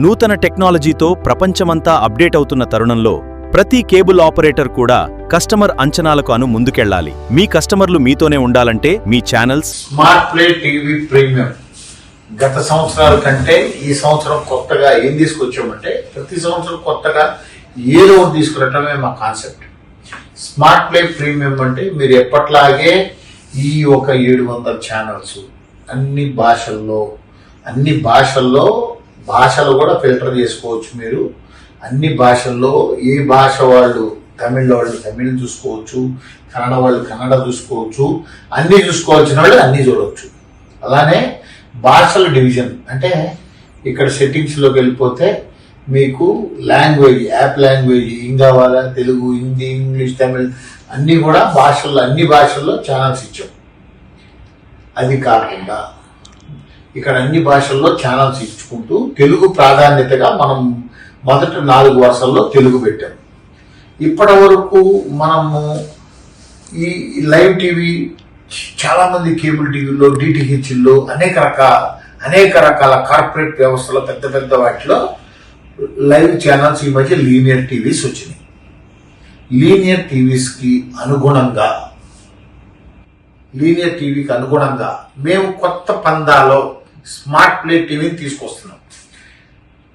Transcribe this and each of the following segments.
నూతన టెక్నాలజీతో ప్రపంచమంతా అప్డేట్ అవుతున్న తరుణంలో ప్రతి కేబుల్ ఆపరేటర్ కూడా కస్టమర్ అంచనాలకు ముందుకెళ్లాలి. మీ కస్టమర్లు మీతోనే ఉండాలంటే మీ channels smart play TV premium గత సంవత్సరాల కంటే ఈ సంవత్సరం కొత్తగా ఏం తీసుకొచ్చామంటే ప్రతి సంవత్సరం కొత్తగా ఏదో ఒకటి తీసుకురావటమే మా కాన్సెప్ట్. స్మార్ట్ ప్లే ప్రీమియం అంటే మీరు ఎప్పట్లాగే ఈ ఒక 700 ఛానల్స్ అన్ని భాషల్లో భాషలు కూడా ఫిల్టర్ చేసుకోవచ్చు. మీరు అన్ని భాషల్లో ఏ భాష వాళ్ళు తమిళ చూసుకోవచ్చు, కన్నడ వాళ్ళు కన్నడ చూసుకోవచ్చు, అన్ని చూసుకోవాల్సిన వాళ్ళు అన్ని చూడవచ్చు. అలానే భాషల డివిజన్ అంటే ఇక్కడ సెట్టింగ్స్లోకి వెళ్ళిపోతే మీకు లాంగ్వేజ్, యాప్ లాంగ్వేజ్ ఏం కావాలా, తెలుగు, హిందీ, ఇంగ్లీష్, తమిళ్ అన్ని కూడా అన్ని భాషల్లో ఛానల్స్ ఇచ్చాం. అది కాకుండా ఇక్కడ అన్ని భాషల్లో ఛానల్స్ ఇచ్చుకుంటూ తెలుగు ప్రాధాన్యతగా మనం మొదట 4 వరుసల్లో తెలుగు పెట్టాం. ఇప్పటి వరకు మనము ఈ లైవ్ టీవీ చాలా మంది కేబుల్ టీవీలో, డిటిహెచ్లో అనేక రకాల కార్పొరేట్ వ్యవస్థలో పెద్ద వాటిలో లైవ్ ఛానల్స్ ఈ మధ్య లీనియర్ టీవీస్ వచ్చినాయి. లీనియర్ టీవీకి అనుగుణంగా మేము కొత్త పందాలో స్మార్ట్ ప్లే టీవీని తీసుకొస్తున్నాం.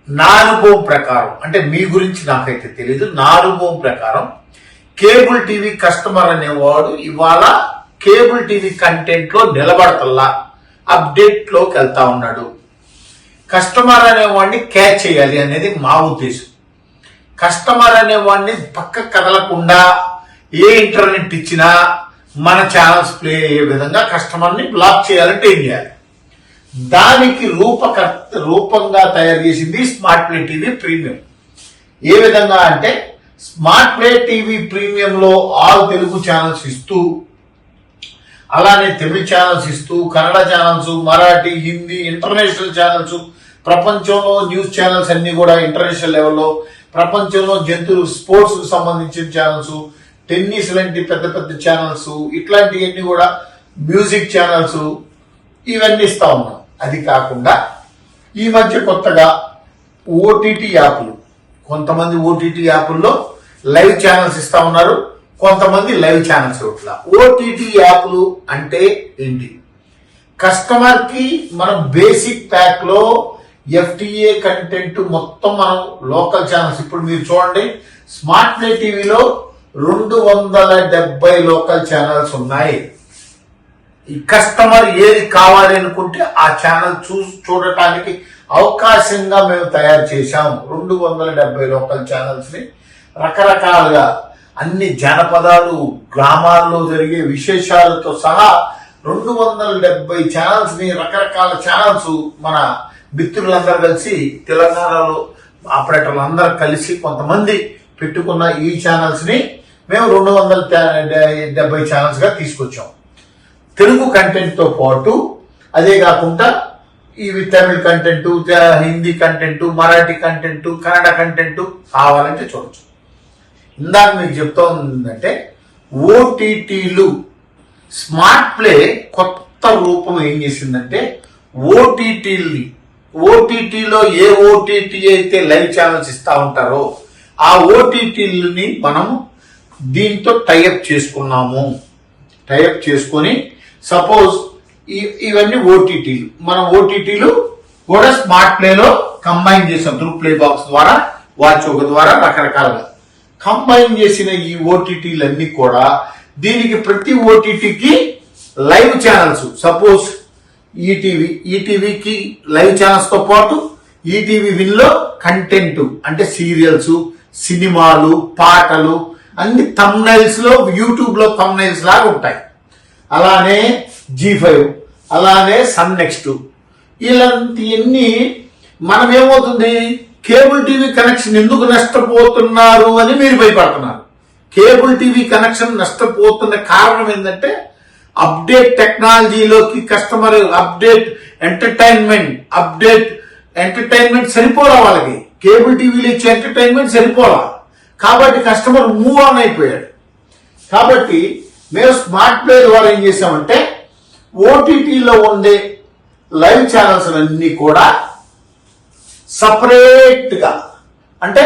నా అనుభవం ప్రకారం, అంటే మీ గురించి నాకైతే తెలీదు, నా అనుభవం ప్రకారం కేబుల్ టీవీ కస్టమర్ అనేవాడు ఇవాళ కేబుల్ టీవీ కంటెంట్ లో నిలబడతల్లా, అప్డేట్ లోకి వెళ్తా ఉన్నాడు. కస్టమర్ అనేవాడిని క్యాచ్ చేయాలి అనేది మా ఉద్దేశం. కస్టమర్ అనేవాడిని పక్క కదలకుండా ఏ ఇంటర్నెట్ ఇచ్చినా మన ఛానల్స్ ప్లే అయ్యే విధంగా కస్టమర్ని బ్లాక్ చేయాలంటే ఏం చేయాలి? దానికి రూపంగా తయారు చేసింది స్మార్ట్ ప్లే టీవీ ప్రీమియం. ఏ విధంగా అంటే స్మార్ట్ ప్లే టీవీ ప్రీమియంలో ఆల్ తెలుగు ఛానల్స్ ఇస్తూ, అలానే తమిళ ఛానల్స్ ఇస్తూ, Kannada channels, Marathi, Hindi, international channels, ప్రపంచంలో న్యూస్ ఛానల్స్ అన్ని కూడా ఇంటర్నేషనల్ లెవెల్లో, ప్రపంచంలో జంతువులు స్పోర్ట్స్ కు సంబంధించిన ఛానల్స్, టెన్నిస్ లాంటి పెద్ద ఛానల్స్, ఇట్లాంటివన్నీ కూడా మ్యూజిక్ ఛానల్స్ ఇవన్నీ ఇస్తా ఉన్నాం. అది కాకుండా ఈ మధ్య కొత్తగా ఓటీటీ యాప్లు, కొంతమంది ఓటీటీ యాప్ల్లో లైవ్ ఛానల్స్ ఇస్తా ఉన్నారు, కొంతమంది లైవ్ ఛానల్స్ ఇట్లా. ఓటీటీ యాప్లు అంటే ఏంటి? కస్టమర్ కి మనం బేసిక్ ప్యాక్ లో ఎఫ్టీఏ కంటెంట్ మొత్తం మనం లోకల్ ఛానల్స్, ఇప్పుడు మీరు చూడండి స్మార్ట్ ప్లే టీవీలో 270 లోకల్ ఛానల్స్ ఉన్నాయి. ఈ కస్టమర్ ఏది కావాలి అనుకుంటే ఆ ఛానల్ చూడటానికి అవకాశంగా మేము తయారు చేశాం. 270 లోకల్ ఛానల్స్ ని రకరకాలుగా అన్ని జానపదాలు, గ్రామాల్లో జరిగే విశేషాలతో సహా 270 ఛానల్స్ ని, రకరకాల ఛానల్స్ మన మిత్రులందరూ కలిసి, తెలంగాణలో ఆపరేటర్లు అందరూ కలిసి కొంతమంది పెట్టుకున్న ఈ ఛానల్స్ ని మేము 270 ఛానల్స్ గా తీసుకొచ్చాం. తెలుగు కంటెంట్ తో పాటు అదే కాకుండా ఇవి Tamil content, Hindi content, Marathi content, Kannada content కావాలంటే చూడొచ్చు. ఇందాక మీకు చెప్తా ఉందంటే ఓటీటీలు, స్మార్ట్ ప్లే కొత్త రూపం ఏం చేసిందంటే ఓటీటీలో ఏ ఓటీటీ అయితే లైవ్ ఛానల్స్ ఇస్తా ఉంటారో ఆ ఓటీటీలని మనం దీంతో టైఅప్ చేసుకొని సపోజ్ ఇవన్నీ ఓటీటీలు, మనం ఓటీటీలు కూడా స్మార్ట్ ప్లేలో కంబైన్ చేసాం. త్రూ ప్లే బాక్స్ ద్వారా, వాచ్ ఒక ద్వారా రకరకాలుగా కంబైన్ చేసిన ఈ ఓటీటీలన్నీ కూడా దీనికి ప్రతి ఓటీటీకి లైవ్ ఛానల్స్, సపోజ్ ఈటీవీకి లైవ్ ఛానల్స్ తో పాటు ఈటీవీ విన్లో కంటెంట్ అంటే సీరియల్స్, సినిమాలు, పాటలు అన్ని థంబ్నైల్స్ లో, యూట్యూబ్ లో థంబ్నైల్స్ లాగా ఉంటాయి. అలానే G5, అలానే సన్ నెక్స్ట్, ఇలాంటివన్నీ మనం ఏమవుతుంది, కేబుల్ టీవీ కనెక్షన్ ఎందుకు నష్టపోతున్నారు అని మీరు భయపడుతున్నారు. కేబుల్ టీవీ కనెక్షన్ నష్టపోతున్న కారణం ఏంటంటే అప్డేట్ టెక్నాలజీలోకి కస్టమర్ ఎంటర్టైన్మెంట్ సరిపోలా, వాళ్ళకి కేబుల్ టీవీలో ఇచ్చే ఎంటర్టైన్మెంట్ సరిపోలా, కాబట్టి కస్టమర్ మూవ్ ఆన్ అయిపోయాడు. కాబట్టి మేము స్మార్ట్ ప్లే ద్వారా ఏం చేసామంటే ఓటీటీలో ఉండే లైవ్ ఛానల్స్ అన్ని కూడా సపరేట్ గా అంటే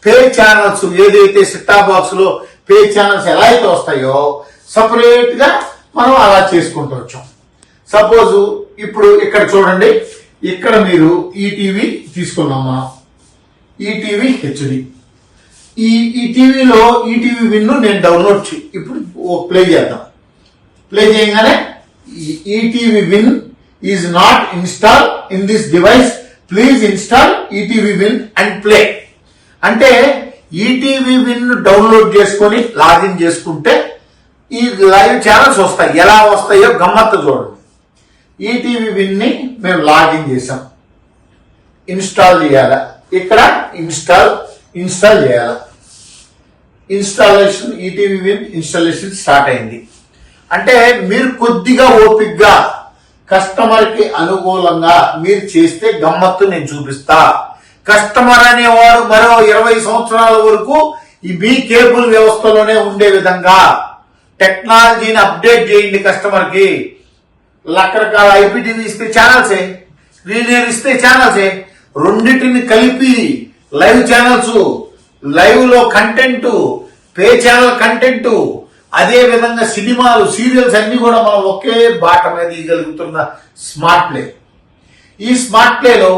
పే ఛానల్స్ ఏదైతే సిట్టా బాక్స్ లో పే ఛానల్స్ ఎలా అయితే వస్తాయో సపరేట్ గా మనం అలా చేసుకుంటూ వచ్చాం. సపోజ్ ఇప్పుడు ఇక్కడ చూడండి, ఇక్కడ మీరు ఈటీవీ తీసుకున్నాం మనం, ఈటీవీ హెచ్డి. ఈ టీవీలో ఈటీవీ విన్ నేను డౌన్లోడ్ ఇప్పుడు ప్లే చేద్దాం. ప్లే చేయగానే ETV win is not install in this device, please install ETV win and play అంటే ఈటీవీ విన్ డౌన్లోడ్ చేసుకొని లాగిన్ చేసుకుంటే ఈ లైవ్ ఛానల్స్ వస్తాయి. ఎలా వస్తాయో గమ్మత్తు చూడండి. ఈటీవీ విన్ ని మేము లాగిన్ చేసాం, ఇన్స్టాల్ చేయాలా, ఇక్కడ ఇన్స్టాల్ చేయాలా. Installation ETV win installation start అయింది. అంటే మీరు కొద్దిగా ఓపిక్గా కస్టమర్ కి అనుకూలంగా మీరు చేస్తే గమ్మత్తు నేను చూపిస్తా. కస్టమర్ అనేవాడు మరో 20 సంవత్సరాల వరకు ఈ మీ కేబుల్ వ్యవస్థలోనే ఉండే విధంగా టెక్నాలజీని అప్డేట్ చేయండి. కస్టమర్ కి రకరకాల ఐపీటీవీ ఇస్తే ఛానల్సే, లీనియర్ ఇస్తే ఛానల్సే, రెండింటిని కలిపి లైవ్ ఛానల్స్, లైవ్ లో కంటెంట్, పే ఛానల్ కంటెంట్, అదే విధంగా సినిమాలు, సీరియల్స్ అన్ని కూడా మనం ఒకే బాట మీద ఇవ్వగలుగుతున్న స్మార్ట్ ప్లే. ఈ స్మార్ట్ ప్లేలో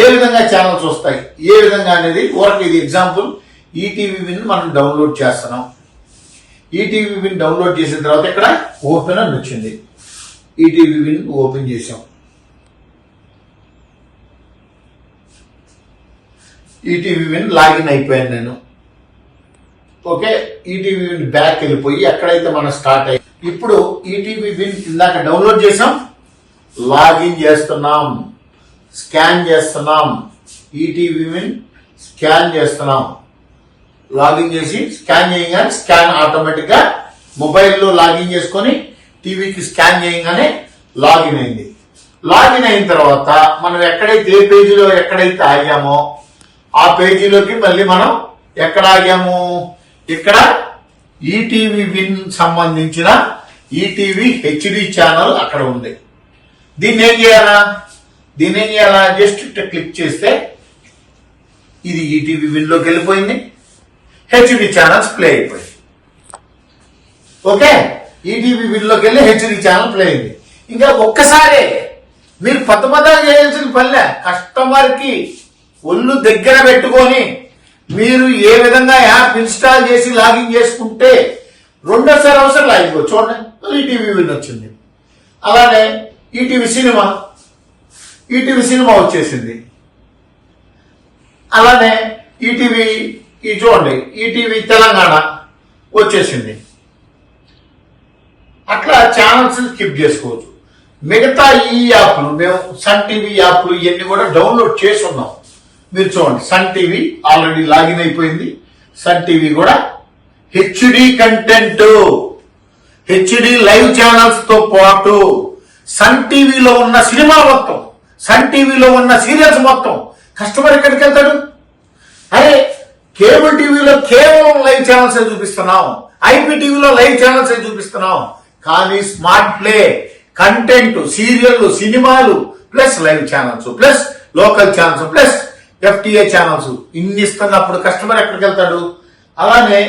ఏ విధంగా ఛానల్స్ వస్తాయి, ఏ విధంగా అనేది ఊరికి ఇది ఎగ్జాంపుల్. ఈటీవీ విన్ మనం డౌన్లోడ్ చేస్తున్నాం. ఈటీవీ విన్ డౌన్లోడ్ చేసిన తర్వాత ఇక్కడ ఓపెన్ అని వచ్చింది. ఈటీవీ విన్ ఓపెన్ చేసాం. ఈటీవీ విన్ లాగిన్ అయిపోయాను నేను. ఓకే, ఈటీవీ విన్ బ్యాక్ వెళ్ళిపోయి ఎక్కడైతే మనం స్టార్ట్ అయ్యి ఇప్పుడు ఈటీవీ విన్ ఇందాక డౌన్లోడ్ చేసాం, లాగిన్ చేస్తున్నాం, స్కాన్ చేస్తున్నాం. ఈటీవీ విన్ స్కాన్ చేస్తున్నాం. లాగిన్ చేసి స్కాన్ చేయగానే స్కాన్ ఆటోమేటిక్ గా మొబైల్లో లాగిన్ చేసుకొని టీవీకి స్కాన్ చేయగానే లాగిన్ అయింది. లాగిన్ అయిన తర్వాత మనం ఎక్కడైతే ఏ పేజీలో ఎక్కడైతే ఆగామో ఆ పేజీలోకి మళ్ళీ మనం ఎక్కడ ఆగాము, ఇక్కడ ఈటీవీ విన్ సంబంధించిన ఈటీవీ హెచ్డి ఛానల్ అక్కడ ఉంది. దీన్ని ఏం చేయాలా, జస్ట్ క్లిక్ చేస్తే ఇది ఈటీవీ విన్ లోకి వెళ్ళిపోయింది, హెచ్డి ఛానల్స్ ప్లే అయిపోయింది. ఓకే, ఈటీవీ విన్ లోకి వెళ్ళి హెచ్డి ఛానల్ ప్లే అయింది. ఇంకా ఒక్కసారే మీరు పెద్ద చేయాల్సిన పనిలే. కస్టమర్ కి ఒళ్ళు దగ్గర పెట్టుకొని మీరు ఏ విధంగా యాప్ ఇన్స్టాల్ చేసి లాగిన్ చేసుకుంటే రెండోసారి అవసరం లాగిపో. చూడండి, ఈటీవీ విన్ వచ్చింది. అలానే ఈటీవీ సినిమా వచ్చేసింది. అలానే ఈటీవీ చూడండి, ఈటీవీ తెలంగాణ వచ్చేసింది. అట్లా ఛానల్స్ స్కిప్ చేసుకోవచ్చు. మిగతా ఈ యాప్లు మేము సన్ టీవీ యాప్లు ఇవన్నీ కూడా డౌన్లోడ్ చేసి ఉన్నాం. మీరు చూడండి, సన్ టీవీ ఆల్రెడీ లాగిన్ అయిపోయింది. సన్ టీవీ కూడా HD content, HD live channels తో పాటు సన్ టీవీలో ఉన్న సినిమా మొత్తం, సన్ టీవీలో ఉన్న సీరియల్స్ మొత్తం కస్టమర్ ఎక్కడికి వెళ్తాడు? అరే, కేబుల్ టీవీలో కేవలం లైవ్ ఛానల్స్ చూపిస్తున్నాం, ఐపీటీవీలో లైవ్ ఛానల్స్ చూపిస్తున్నాం. కానీ స్మార్ట్ ప్లే కంటెంట్, సీరియల్, సినిమాలు plus live channels plus local channels plus FTA channels ఇన్ని ఇస్తున్నప్పుడు కస్టమర్ ఎక్కడికి వెళ్తాడు? అలానే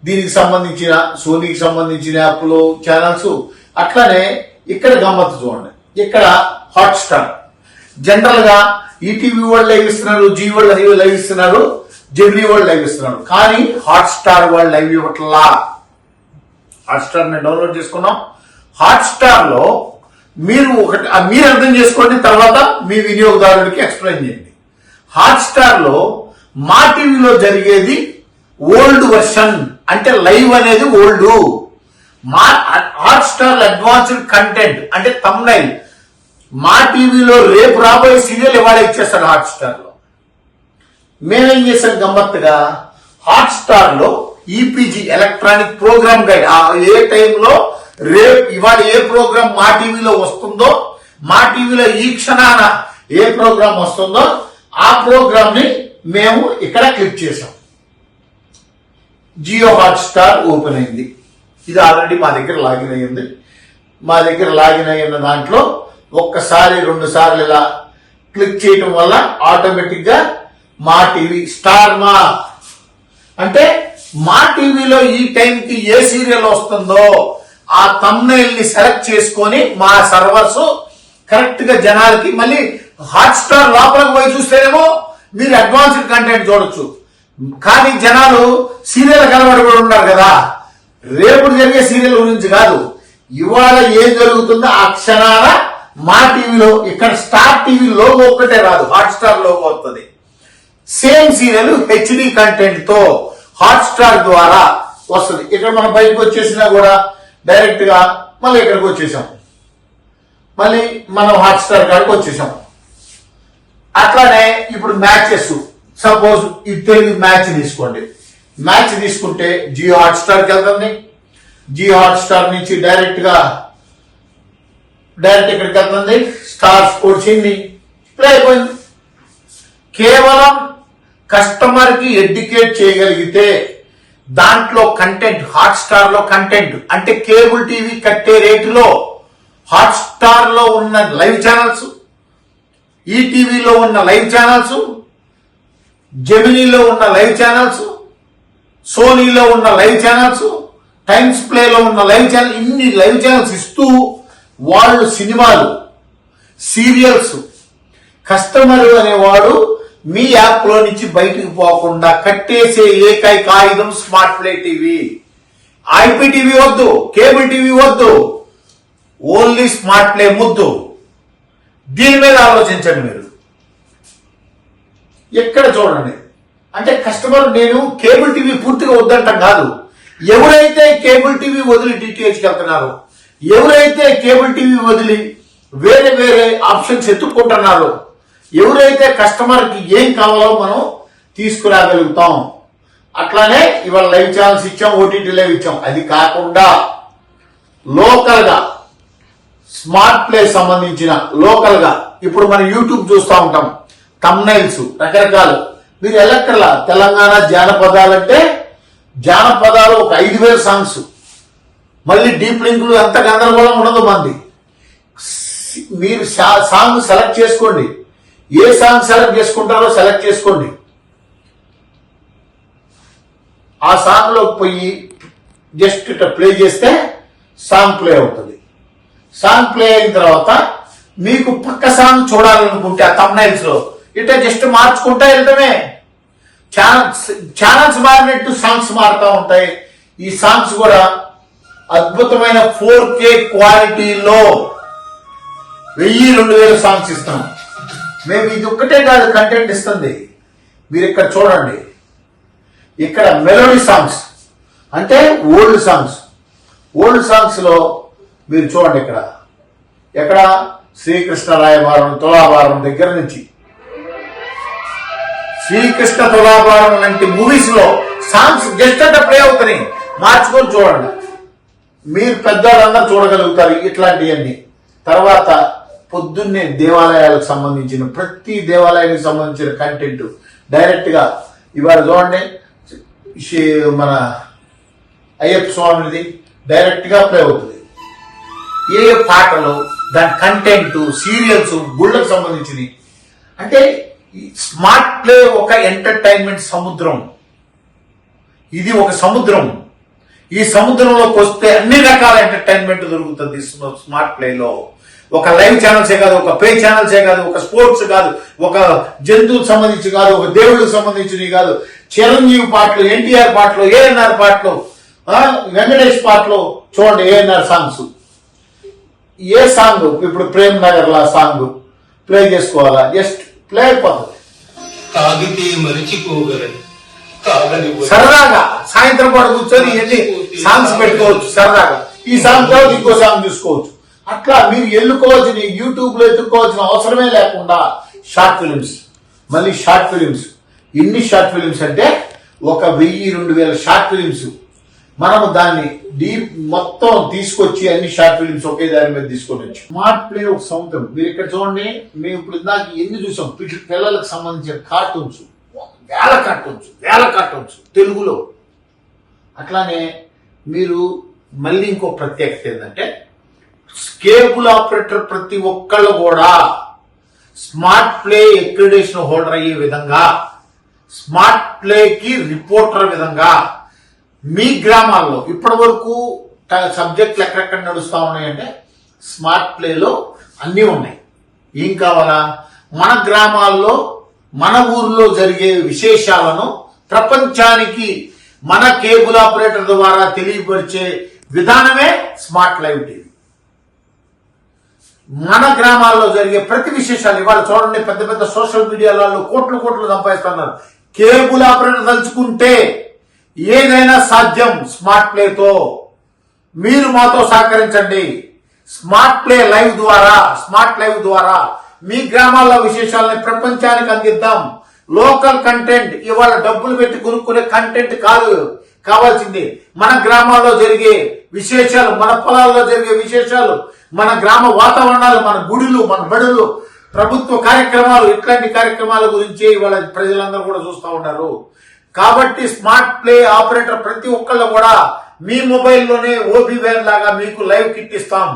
దీనికి సంబంధించిన సోనీకి సంబంధించిన యాప్లు ఛానల్స్. అట్లానే ఇక్కడ గమ్మత్తు చూడండి, ఇక్కడ హాట్స్టార్ జనరల్ గా ఈటీవీ వాళ్ళు లైవ్ ఇస్తున్నారు, జీ వాళ్ళు లైవ్ ఇస్తున్నారు, జెమినీ వాళ్ళు లైవ్ ఇస్తున్నారు. కానీ హాట్స్టార్ వాళ్ళు లైవ్ ఇవ్వట్లా. హాట్స్టార్ ని డౌన్లోడ్ చేసుకున్నాం. హాట్స్టార్ లో మీరు అర్థం చేసుకోండి, తర్వాత మీ వినియోగదారుడికి ఎక్స్ప్లెయిన్ చేయండి. హాట్స్టార్ లో మా టీవీలో జరిగేది ఓల్డ్ వర్షన్, అంటే లైవ్ అనేది ఓల్డ్. మా హాట్స్టార్ అడ్వాన్స్డ్ కంటెంట్ అంటే థంబ్నైల్ మా టీవీలో రేపు రాబోయే సీరియల్ ఇవాళ ఇచ్చేస్తాడు హాట్స్టార్ లో. మేమేం చేసాం గమ్మత్తుగా, హాట్స్టార్ లో ఈపీజీ ఎలక్ట్రానిక్ ప్రోగ్రామ్ గైడ్ ఏ టైంలో రేపు ఇవాళ ఏ ప్రోగ్రామ్ మా టీవీలో వస్తుందో, మా టీవీలో ఈ క్షణాన ఏ ప్రోగ్రామ్ వస్తుందో ఆ ప్రోగ్రామ్ ని మేము ఇక్కడ క్లిక్ చేసాం. జియో హాట్స్టార్ ఓపెన్ అయింది. ఇది ఆల్రెడీ మా దగ్గర లాగిన్ అయ్యింది. మా దగ్గర లాగిన్ అయిన దాంట్లో ఒక్కసారి 2 సార్లు ఇలా క్లిక్ చేయటం వల్ల ఆటోమేటిక్ గా మా టీవీ స్టార్ మా అంటే మా టీవీలో ఈ టైంకి ఏ సీరియల్ వస్తుందో ఆ థంబ్నెయిల్ ని సెలెక్ట్ చేసుకొని మా సర్వర్స్ కరెక్ట్ గా జనాలకి మళ్ళీ హాట్ స్టార్ లోపలికి పోయి చూస్తేనేమో మీరు అడ్వాన్స్డ్ కంటెంట్ చూడొచ్చు. కానీ జనాలు సీరియల్ కనబడి ఉన్నారు కదా, రేపు జరిగే సీరియల్ గురించి కాదు, ఇవాళ ఏం జరుగుతుందో ఆ క్షణాల మా టీవీలో ఇక్కడ స్టార్ టీవీ లోగో ఒక్కటే రాదు, హాట్ స్టార్ లోగో వస్తుంది. సేమ్ సీరియల్ హెచ్డి కంటెంట్ తో హాట్ స్టార్ ద్వారా వస్తుంది. ఇక్కడ మనం బయటకు వచ్చేసినా కూడా డైరెక్ట్ గా మళ్ళీ ఇక్కడికి వచ్చేసాం, మళ్ళీ మనం హాట్ స్టార్ కాడికి వచ్చేసాం. అట్లానే ఇప్పుడు మ్యాచెస్, సపోజ్ ఈ తెలుగు మ్యాచ్ తీసుకోండి, మ్యాచ్ తీసుకుంటే జియో హాట్ స్టార్కి వెళ్తుంది, జియో హాట్ స్టార్ నుంచి డైరెక్ట్ ఇక్కడికి వెళ్తుంది, స్టార్ స్పోర్ట్స్ హిందీ ప్లే అయిపోయింది. కేవలం కస్టమర్ కి ఎడ్యుకేట్ చేయగలిగితే దాంట్లో కంటెంట్, హాట్ స్టార్ లో కంటెంట్ అంటే కేబుల్ టీవీ కట్టే రేటులో హాట్ స్టార్ లో ఉన్న లైవ్ ఛానల్స్, ఈటీవీలో ఉన్న లైవ్ ఛానల్స్, జెమినీలో ఉన్న లైవ్ ఛానల్స్, సోనీలో ఉన్న లైవ్ ఛానల్స్, టైమ్స్ ప్లేలో ఉన్న లైవ్ ఛానల్, ఇన్ని లైవ్ ఛానల్స్ ఇస్తూ వాళ్ళు సినిమాలు, సీరియల్స్ కస్టమర్ అనేవాడు మీ యాప్ లో నుంచి బయటికి పోకుండా కట్టేసే ఏకైక ఆయుధం స్మార్ట్ ప్లే టీవీ. ఐపీటీవీ వద్దు, కేబుల్ టీవీ వద్దు, ఓన్లీ స్మార్ట్ ప్లే ముద్దు. దీని మీద ఆలోచించండి మీరు. ఎక్కడ చూడండి అంటే కస్టమర్, నేను కేబుల్ టీవీ పూర్తిగా వద్దంటాం కాదు, ఎవరైతే కేబుల్ టీవీ వదిలి డిటిహెచ్కి వెళ్తున్నారో, ఎవరైతే కేబుల్ టీవీ వదిలి వేరే వేరే ఆప్షన్స్ ఎత్తుక్కుంటున్నారో, ఎవరైతే కస్టమర్ కి ఏం కావాలో మనం తీసుకురాగలుగుతాం. అట్లానే ఇవాళ లైవ్ ఛానల్స్ ఇచ్చాం, ఓటీటీ లైవ్ ఇచ్చాం. అది కాకుండా లోకల్ గా స్మార్ట్ ప్లే సంబంధించిన లోకల్ గా ఇప్పుడు మనం యూట్యూబ్ చూస్తూ ఉంటాం, థంబ్నెయిల్స్ రకరకాలు. మీరు ఎలక్కర్లా తెలంగాణ జానపదాలంటే జానపదాలు ఒక 5,000 సాంగ్స్, మళ్ళీ డీప్ లింకులు అంత గందరగోళం ఉండదు మంది. మీరు సాంగ్ సెలెక్ట్ చేసుకోండి, ఏ సాంగ్ సెలెక్ట్ చేసుకుంటారో సెలెక్ట్ చేసుకోండి. ఆ సాంగ్ లో పోయి జస్ట్ ఇట్లా ప్లే చేస్తే సాంగ్ ప్లే అవుతుంది. సాంగ్ ప్లే అయిన తర్వాత మీకు పక్క సాంగ్ చూడాలనుకుంటే ఆ థంబ్నెయిల్స్ లో ఇట్లా జస్ట్ మార్చుకుంటా వెళ్ళటమే. ఛానల్స్ మారినట్టు సాంగ్స్ మారుతూ ఉంటాయి. ఈ సాంగ్స్ కూడా అద్భుతమైన 4K క్వాలిటీలో 1000-2000 సాంగ్స్ ఇస్తాం మేము. ఇది ఒక్కటే కాదు కంటెంట్ ఇస్తుంది. మీరు ఇక్కడ చూడండి, ఇక్కడ మెలోడీ సాంగ్స్ అంటే ఓల్డ్ సాంగ్స్ లో మీరు చూడండి, ఎక్కడ శ్రీకృష్ణ రాయబారం, తులాభారం దగ్గర నుంచి శ్రీకృష్ణ తులాభారం లాంటి మూవీస్ లో సాంగ్స్ జస్ట్ అంటే ప్లే అవుతాయి. మార్చుకొని చూడండి, మీరు పెద్దవాళ్ళందరూ చూడగలుగుతారు ఇట్లాంటివన్నీ. తర్వాత పొద్దున్నే దేవాలయాలకు సంబంధించిన ప్రతి దేవాలయానికి సంబంధించిన కంటెంట్ డైరెక్ట్ గా ఇవాళ చూడండి, మన అయ్యప్ప స్వామిది డైరెక్ట్ గా ప్లే అవుతుంది. ఏ పాటలు, దాని కంటెంట్, సీరియల్స్, గుళ్ళకు సంబంధించినవి. అంటే స్మార్ట్ ప్లే ఒక ఎంటర్టైన్మెంట్ సముద్రం. ఇది ఒక సముద్రం. ఈ సముద్రంలోకి వస్తే అన్ని రకాల ఎంటర్టైన్మెంట్ దొరుకుతుంది స్మార్ట్ ప్లేలో. ఒక లైవ్ ఛానల్సే కాదు, ఒక పే ఛానల్సే కాదు, ఒక స్పోర్ట్స్ కాదు, ఒక జంతువులకు సంబంధించి కాదు, ఒక దేవుడికి సంబంధించినవి కాదు, చిరంజీవి పాటలు, ఎన్టీఆర్ పాటలు, ఏఎన్ఆర్ పాటలు, వెంకటేష్ పాటలు చూడండి. ఏఎన్ఆర్ సాంగ్స్, ఏ సాంగ్ ఇప్పుడు ప్రేమ్ నగర్ లా సాంగ్ ప్లే చేసుకోవాలా, జస్ట్ ప్లే అయిపోతుంది. సరదాగా సాయంత్రం పాటు కూర్చొని ఎన్ని సాంగ్స్ పెట్టుకోవచ్చు సరదాగా. ఈ సాంగ్ తర్వాత ఇంకో సాంగ్ చూసుకోవచ్చు. అట్లా మీరు ఎన్నుకోవాల్సిన, యూట్యూబ్ లో ఎత్తుకోవాల్సిన అవసరమే లేకుండా షార్ట్ ఫిలిమ్స్, మళ్ళీ షార్ట్ ఫిలిమ్స్. ఎన్ని షార్ట్ ఫిలిమ్స్ అంటే ఒక 1000-2000 షార్ట్ ఫిలిమ్స్. మనము దాన్ని డీప్ మొత్తం తీసుకొచ్చి అన్ని షార్ట్ ఫిలిమ్స్ ఒకే దాని మీద తీసుకొని వచ్చి స్మార్ట్ ప్లే ఒక సముద్రం. మీరు ఇక్కడ చూడండి, మేము ఇప్పుడు ఇందాక ఎన్ని చూసాం పిల్లలకు సంబంధించిన కార్టూన్స్, వేల కార్టూన్స్ తెలుగులో. అట్లానే మీరు మళ్ళీ ఇంకో ప్రత్యేకత ఏంటంటే కేబుల్ ఆపరేటర్ ప్రతి ఒక్కళ్ళు కూడా స్మార్ట్ ప్లే అక్రిడేషన్ హోల్డర్ అయ్యే విధంగా, స్మార్ట్ ప్లేకి రిపోర్టర్ విధంగా మీ గ్రామాల్లో ఇప్పటి వరకు సబ్జెక్టులు ఎక్కడెక్కడ నడుస్తా ఉన్నాయంటే స్మార్ట్ ప్లేలో అన్నీ ఉన్నాయి. ఏం కావాలా? మన గ్రామాల్లో మన ఊర్లో జరిగే విశేషాలను ప్రపంచానికి మన కేబుల్ ఆపరేటర్ ద్వారా తెలియపరిచే విధానమే స్మార్ట్ లైవ్ టీవీ. మన గ్రామాల్లో జరిగే ప్రతి విశేషాలు ఇవాళ చూడండి, పెద్ద పెద్ద సోషల్ మీడియాలలో కోట్లు సంపాదిస్తున్నారు. కేబుల్ ఆపరేటర్ తలుచుకుంటే ఏదైనా సాధ్యం స్మార్ట్ ప్లేతో. మీరు మాతో సహకరించండి. స్మార్ట్ ప్లే లైవ్ ద్వారా, స్మార్ట్ లైవ్ ద్వారా మీ గ్రామాల్లో విశేషాలని ప్రపంచానికి అందిద్దాం. లోకల్ కంటెంట్, ఇవాళ డబ్బులు పెట్టి కొనుక్కునే కంటెంట్ కాదు కావాల్సింది. మన గ్రామాల్లో జరిగే విశేషాలు, మన పొలాల్లో జరిగే విశేషాలు, మన గ్రామ వాతావరణాలు, మన గుడులు, మన బడులు, ప్రభుత్వ కార్యక్రమాలు, ఇట్లాంటి కార్యక్రమాల గురించి ఇవాళ ప్రజలందరూ కూడా చూస్తూ ఉన్నారు. కాబట్టి స్మార్ట్ ప్లే ఆపరేటర్ ప్రతి ఒక్కళ్ళు కూడా మీ మొబైల్లోనే ఓబీ వ్యాన్ లాగా మీకు లైవ్ కిట్ ఇస్తాం.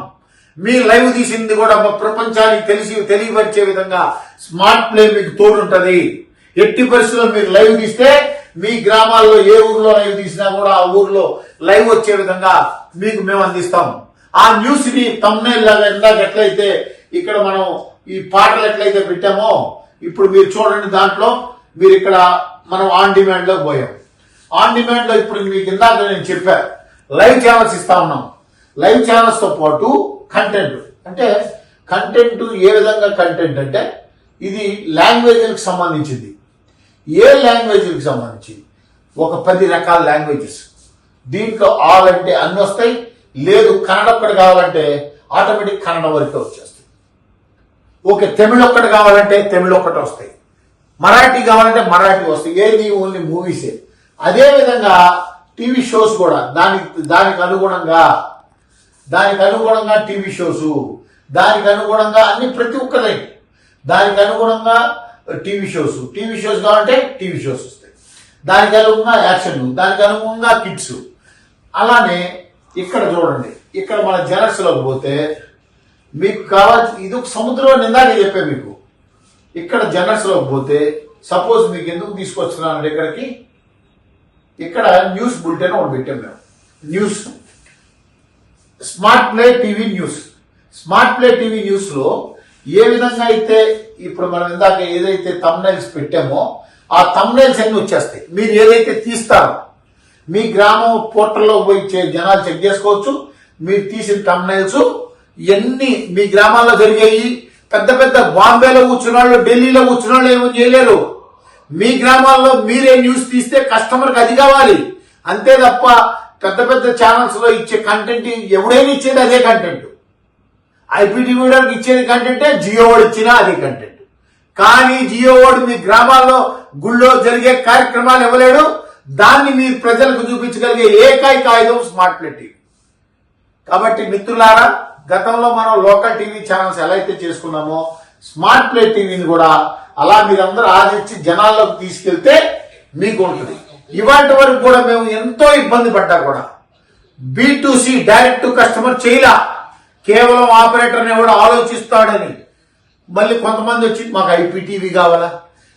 మీ లైవ్ తీసింది కూడా ప్రపంచానికి తెలియపరిచే విధంగా స్మార్ట్ ప్లే మీకు తోడుంటది. ఎట్టి పరిస్థితుల్లో మీరు లైవ్ తీస్తే మీ గ్రామాల్లో ఏ ఊర్లో లైవ్ తీసినా కూడా ఆ ఊర్లో లైవ్ వచ్చే విధంగా మీకు మేము అందిస్తాం. ఆ న్యూస్ ని థంబ్నెయిల్ లాగా ఇందాక ఎట్లయితే ఇక్కడ మనం ఈ పాటలు ఎట్లయితే పెట్టామో ఇప్పుడు మీరు చూడండి, దాంట్లో మీరు ఇక్కడ మనం ఆన్ డిమాండ్ లో పోయాం. ఆన్ డిమాండ్ లో ఇప్పుడు మీకు ఇందాక నేను చెప్పా, లైవ్ ఛానల్స్ ఇస్తా ఉన్నాం. లైవ్ ఛానల్స్ తో పాటు కంటెంట్, అంటే కంటెంట్ ఏ విధంగా కంటెంట్ అంటే ఇది లాంగ్వేజ్లకు సంబంధించింది. ఏ లాంగ్వేజ్లకు సంబంధించి ఒక 10 రకాల లాంగ్వేజెస్. దీంట్లో ఆల్ అంటే అన్ని వస్తాయి. లేదు కన్నడ ఒక్కటి కావాలంటే ఆటోమేటిక్ కన్నడ వరకే వచ్చేస్తాయి. ఓకే తమిళ్ ఒక్కటి కావాలంటే తమిళ్ ఒక్కటి వస్తాయి. మరాఠీ కావాలంటే మరాఠీ వస్తాయి. ఏది ఓన్లీ మూవీసే. అదే విధంగా టీవీ షోస్ కూడా దానికి అనుగుణంగా టీవీ షోస్, దానికి అనుగుణంగా అన్ని ప్రతి ఒక్కరి దానికి అనుగుణంగా టీవీ షోస్ కావాలంటే టీవీ షోస్ వస్తాయి. దానికి అనుగుణంగా యాక్షన్, దానికి అనుగుణంగా కిడ్స్. అలానే ఇక్కడ చూడండి, ఇక్కడ మన జనర్స్ లోకి పోతే మీకు కావాల్సి ఇది ఒక సముద్రం ఇందాక చెప్పే మీకు. ఇక్కడ జనర్స్ లోకి పోతే సపోజ్ మీకు ఎందుకు తీసుకొచ్చినానంటే ఇక్కడికి, ఇక్కడ న్యూస్ బులెటిన్ ఒకటి పెట్టాం మేము. News smart play TV news. Smart play TV news లో ఏ విధంగా అయితే ఇప్పుడు మనం ఇందాక ఏదైతే థంబ్నెయిల్స్ పెట్టామో ఆ థంబ్నెయిల్స్ అన్ని వచ్చేస్తాయి. మీరు ఏదైతే తీస్తారో మీ గ్రామం పోర్టల్లో పోయి జనాలు చెక్ చేసుకోవచ్చు. మీరు తీసిన థంబ్నెయిల్స్ ఇవన్నీ మీ గ్రామాల్లో జరిగాయి. పెద్ద పెద్ద బాంబేలో కూర్చున్న వాళ్ళు, ఢిల్లీలో కూర్చున్న వాళ్ళు ఏమో చేయలేరు. మీ గ్రామాల్లో మీరే న్యూస్ తీస్తే కస్టమర్కి అది కావాలి అంతే తప్ప పెద్ద పెద్ద ఛానల్స్ లో ఇచ్చే కంటెంట్ ఎవడైనా ఇచ్చేది అదే కంటెంట్. ఐపీటీవీ ఇచ్చేది కంటెంటే, జియో వాడు ఇచ్చినా అదే కంటెంట్. కానీ జియో వాడు మీ గ్రామాల్లో గుళ్ళో జరిగే కార్యక్రమాలు ఇవ్వలేడు. దాన్ని మీరు ప్రజలకు చూపించగలిగే ఏకైక ఆయుధం స్మార్ట్ ప్లే టీవీ. కాబట్టి మిత్రులారా, గతంలో మనం లోకల్ టీవీ ఛానల్స్ ఎలా అయితే చేసుకున్నామో స్మార్ట్ ప్లే టీవీని కూడా అలా మీరందరూ ఆదరించి జనాల్లోకి తీసుకెళ్తే మీకు ఉంటుంది. ఇవాటి వరకు కూడా మేము ఎంతో ఇబ్బంది పడ్డా కూడా B2C డైరెక్ట్ టు కస్టమర్ చేయలా. కేవలం ఆపరేటర్ని కూడా ఆలోచిస్తాడని. మళ్ళీ కొంతమంది వచ్చి మాకు ఐపీటీవీ కావాలా.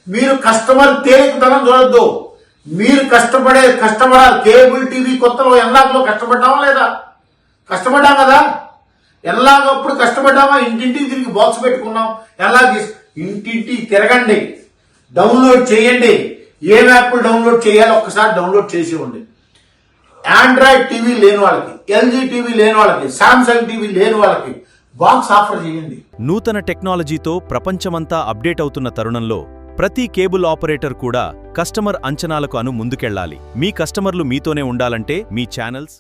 మీరు కస్టమర్ తేలికతనం చూడొద్దు. మీరు కష్టపడాలి. కేబుల్ టీవీ కొత్తలో ఎన్నాకలో కష్టపడ్డామా లేదా? కష్టపడ్డాం కదా. ఎలాగప్పుడు కష్టపడ్డామా? ఇంటింటికి తిరిగి బాక్స్ పెట్టుకున్నాం. ఇంటింటికి తిరగండి, డౌన్లోడ్ చేయండి. ఏ యాప్లు డౌన్లోడ్ చేయాలో ఒక్కసారి డౌన్లోడ్ చేసి ఉండి. ఆండ్రాయిడ్ టీవీ లేని వాళ్ళకి, ఎల్జీ టీవీ లేని వాళ్ళకి, సామ్సంగ్ టీవీ లేని వాళ్ళకి బాక్స్ ఆఫర్ చేయండి. నూతన టెక్నాలజీతో ప్రపంచమంతా అప్డేట్ అవుతున్న తరుణంలో ప్రతి కేబుల్ ఆపరేటర్ కూడా కస్టమర్ అంచనాలకు ముందుకెళ్లాలి. మీ కస్టమర్లు మీతోనే ఉండాలంటే మీ ఛానల్స్